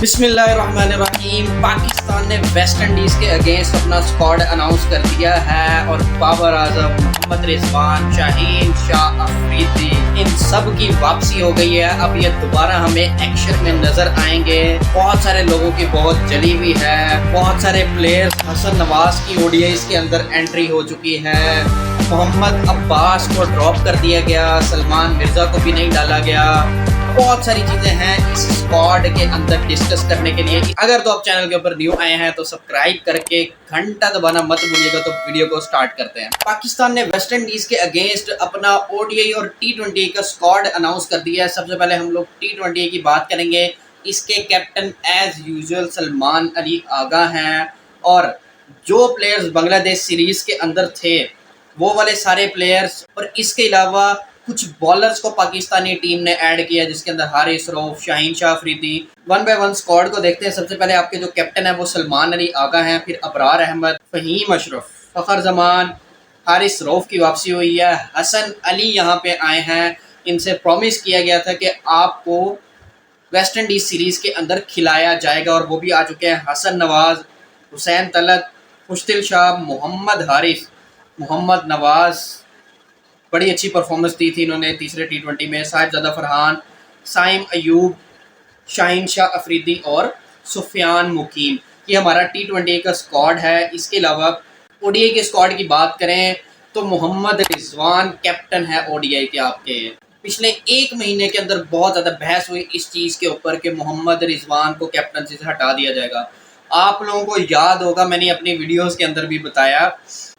बिस्मिल्लाहिर्रहमानिर्रहीम। पाकिस्तान ने West Indies के अगेंस्ट अपना स्क्वाड अनाउंस कर दिया है और बाबर आजम, मोहम्मद रिजवान, शाहीन शाह अफरीदी, इन सब की वापसी हो गई है। अब ये दोबारा हमें एक्शन में नजर आएंगे। बहुत सारे लोगों की बहुत जली हुई है। बहुत सारे प्लेयर्स, हसन नवाज की ओडीआईज़ के अंदर एंट्री हो चुकी है। मोहम्मद अब्बास को ड्रॉप कर दिया गया, सलमान मिर्ज़ा को भी नहीं डाला गया। बहुत सारी चीज़ें हैं इस स्क्वाड के अंदर डिस्कस करने के लिए। अगर तो आप चैनल के ऊपर न्यू आए हैं तो सब्सक्राइब करके घंटा दबाना मत भूलिएगा। तो वीडियो को स्टार्ट करते हैं। पाकिस्तान ने वेस्ट इंडीज़ के अगेंस्ट अपना ओडीआई और टी20 का स्क्वाड अनाउंस कर दिया है। सबसे पहले हम लोग टी20 की बात करेंगे। इसके captain as usual Salman Ali Agha हैं और जो प्लेयर्स बांग्लादेश सीरीज़ के अंदर थे वो वाले सारे प्लेयर्स, और इसके अलावा कुछ बॉलर्स को पाकिस्तानी टीम ने ऐड किया जिसके अंदर Haris Rauf, Shaheen Shah Afridi. One by one squad को देखते हैं। सबसे पहले आपके जो कैप्टन है वो सलमान अली आगा हैं, फिर अबरार अहमद, फ़हीम अशरफ, फ़खर जमान, हारिस रऊफ की वापसी हुई है, हसन अली यहाँ पे आए हैं। इनसे प्रॉमिस किया गया था कि आपको वेस्ट इंडीज़ सीरीज़ के अंदर खिलाया जाएगा और वो भी आ चुके हैं। हसन नवाज, हुसैन तलत, मुश्तिल शाह, मोहम्मद हारिस, मोहम्मद नवाज, बड़ी अच्छी परफॉर्मेंस दी थी इन्होंने तीसरे टी20 में। साहिबजादा फरहान, साइम अयूब, शाहीन शाह अफरीदी और सुफियान मुकीम, ये हमारा टी20 का स्क्वाड है। इसके अलावा ओडीआई के स्क्वाड की बात करें तो मोहम्मद रिजवान कैप्टन है ओडीआई के। आपके पिछले एक महीने के अंदर बहुत ज़्यादा बहस हुई इस चीज़ के ऊपर कि मोहम्मद रिजवान को कैप्टनसी से हटा दिया जाएगा। आप लोगों को याद होगा, मैंने अपनी वीडियोस के अंदर भी बताया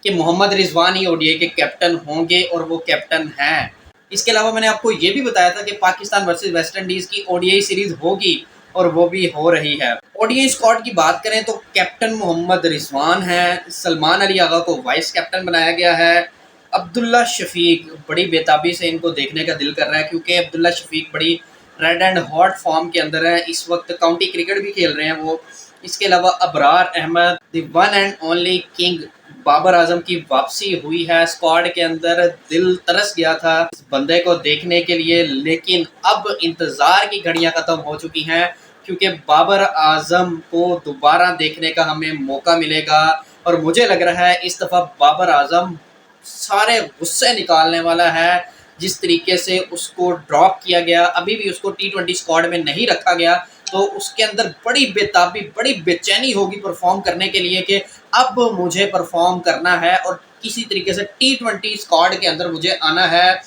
कि मोहम्मद रिजवान ही ओडीआई के कैप्टन होंगे और वो कैप्टन हैं। इसके अलावा मैंने आपको ये भी बताया था कि पाकिस्तान वर्सेस वेस्ट इंडीज़ की ओडीआई सीरीज़ होगी और वो भी हो रही है। ओडीआई स्क्वाड की बात करें तो कैप्टन मोहम्मद रिजवान है, सलमान अली आगा को वाइस कैप्टन बनाया गया है। अब्दुल्ला शफीक, बड़ी बेताबी से इनको देखने का दिल कर रहा है क्योंकि अब्दुल्ला शफीक बड़ी रेड एंड हॉट फॉर्म के अंदर है। इस वक्त काउंटी क्रिकेट भी खेल रहे हैं वो। इसके अलावा Abrar Ahmed, the one and only king Babar Azam की वापसी हुई है स्क्वाड के अंदर। दिल तरस गया था इस बंदे को देखने के लिए, लेकिन अब इंतज़ार की घड़ियां ख़त्म हो चुकी हैं क्योंकि बाबर आजम को दोबारा देखने का हमें मौका मिलेगा। और मुझे लग रहा है इस दफ़ा बाबर आजम सारे गुस्से निकालने वाला है। जिस तरीके से उसको ड्रॉप किया गया, अभी भी उसको टी20 स्क्वाड में नहीं रखा गया, तो उसके अंदर बड़ी बेताबी, बड़ी बेचैनी होगी परफॉर्म करने के लिए कि अब मुझे परफॉर्म करना है और किसी तरीके से टी20 स्क्वाड के अंदर मुझे आना है।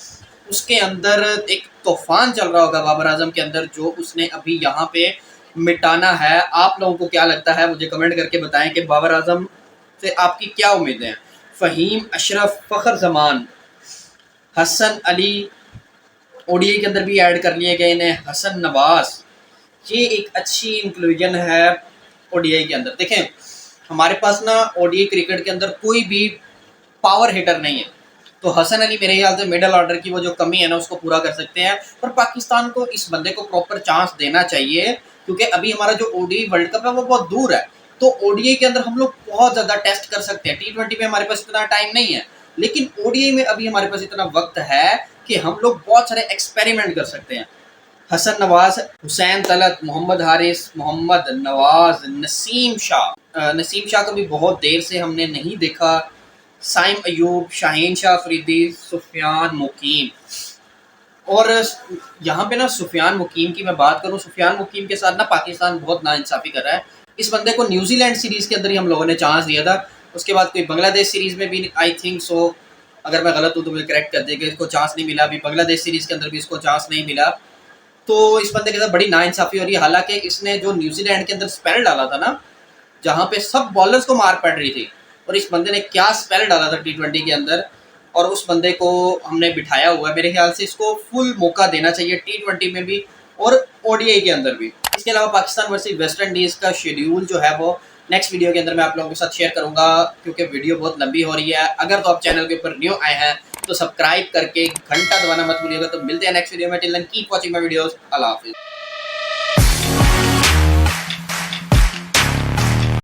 उसके अंदर एक तूफान चल रहा होगा बाबर आजम के अंदर, जो उसने अभी यहाँ पे मिटाना है। आप लोगों को क्या लगता है मुझे कमेंट करके बताएं कि बाबर आजम से आपकी क्या उम्मीदें हैं। फ़हीम अशरफ, फ़खर जमान, हसन अली ओडीआई के अंदर भी ऐड कर लिए गए हैं, हसन नवाज, ये एक अच्छी इंक्लूजन है ओडीआई के अंदर। देखें, हमारे पास ना ओडीआई क्रिकेट के अंदर कोई भी पावर हिटर नहीं है, तो हसन अली मेरे ख्याल से मिडल ऑर्डर की वो जो कमी है ना उसको पूरा कर सकते हैं। पर पाकिस्तान को इस बंदे को प्रॉपर चांस देना चाहिए क्योंकि अभी हमारा जो ओडीआई वर्ल्ड कप है वो बहुत दूर है। तो ओडीआई के अंदर हम लोग बहुत ज़्यादा टेस्ट कर सकते हैं। टी20 में हमारे पास इतना टाइम नहीं है, लेकिन ओडीआई में अभी हमारे पास इतना वक्त है कि हम लोग बहुत सारे एक्सपेरिमेंट कर सकते हैं। हसन नवाज, हुसैन तलत, मोहम्मद हारिस, मोहम्मद नवाज, नसीम शाह को भी बहुत देर से हमने नहीं देखा, साइम अयूब, शाहीन शाह अफरीदी, सुफियान मुकीम। और यहाँ पे ना सुफियान मुकीम की मैं बात करूँ, सुफियान मुकीम के साथ ना पाकिस्तान बहुत नाइंसाफ़ी कर रहा है। इस बंदे को न्यूजीलैंड सीरीज़ के अंदर ही हम लोगों ने चांस दिया था, उसके बाद कोई बांग्लादेश सीरीज़ में भी आई थिंक सो, अगर मैं गलत हूँ तो मुझे करेक्ट कर देगा, इसको चांस नहीं मिला। अभी बांग्लादेश सीरीज़ के अंदर भी इसको चांस नहीं मिला। तो इस बंदे के साथ बड़ी नाइंसाफ़ी हो रही है। हालांकि इसने जो न्यूजीलैंड के अंदर स्पेल डाला था ना, जहाँ पे सब बॉलर्स को मार पड़ रही थी, और इस बंदे ने क्या स्पेल डाला था टी20 के अंदर, और उस बंदे को हमने बिठाया हुआ है। मेरे ख्याल से इसको फुल मौका देना चाहिए टी20 में भी और ओडीआई के अंदर भी। इसके अलावा पाकिस्तान वर्सेस वेस्ट इंडीज़ का शेड्यूल जो है वो नेक्स्ट वीडियो के अंदर मैं आप लोगों के साथ शेयर करूंगा क्योंकि वीडियो बहुत लंबी हो रही है। अगर तो आप चैनल के ऊपर न्यू आए हैं तो सब्सक्राइब करके घंटा दबाना मत भूलिएगा। तो मिलते हैं नेक्स्ट वीडियो में। Till then keep watching my videos. अल्लाह हाफिज़।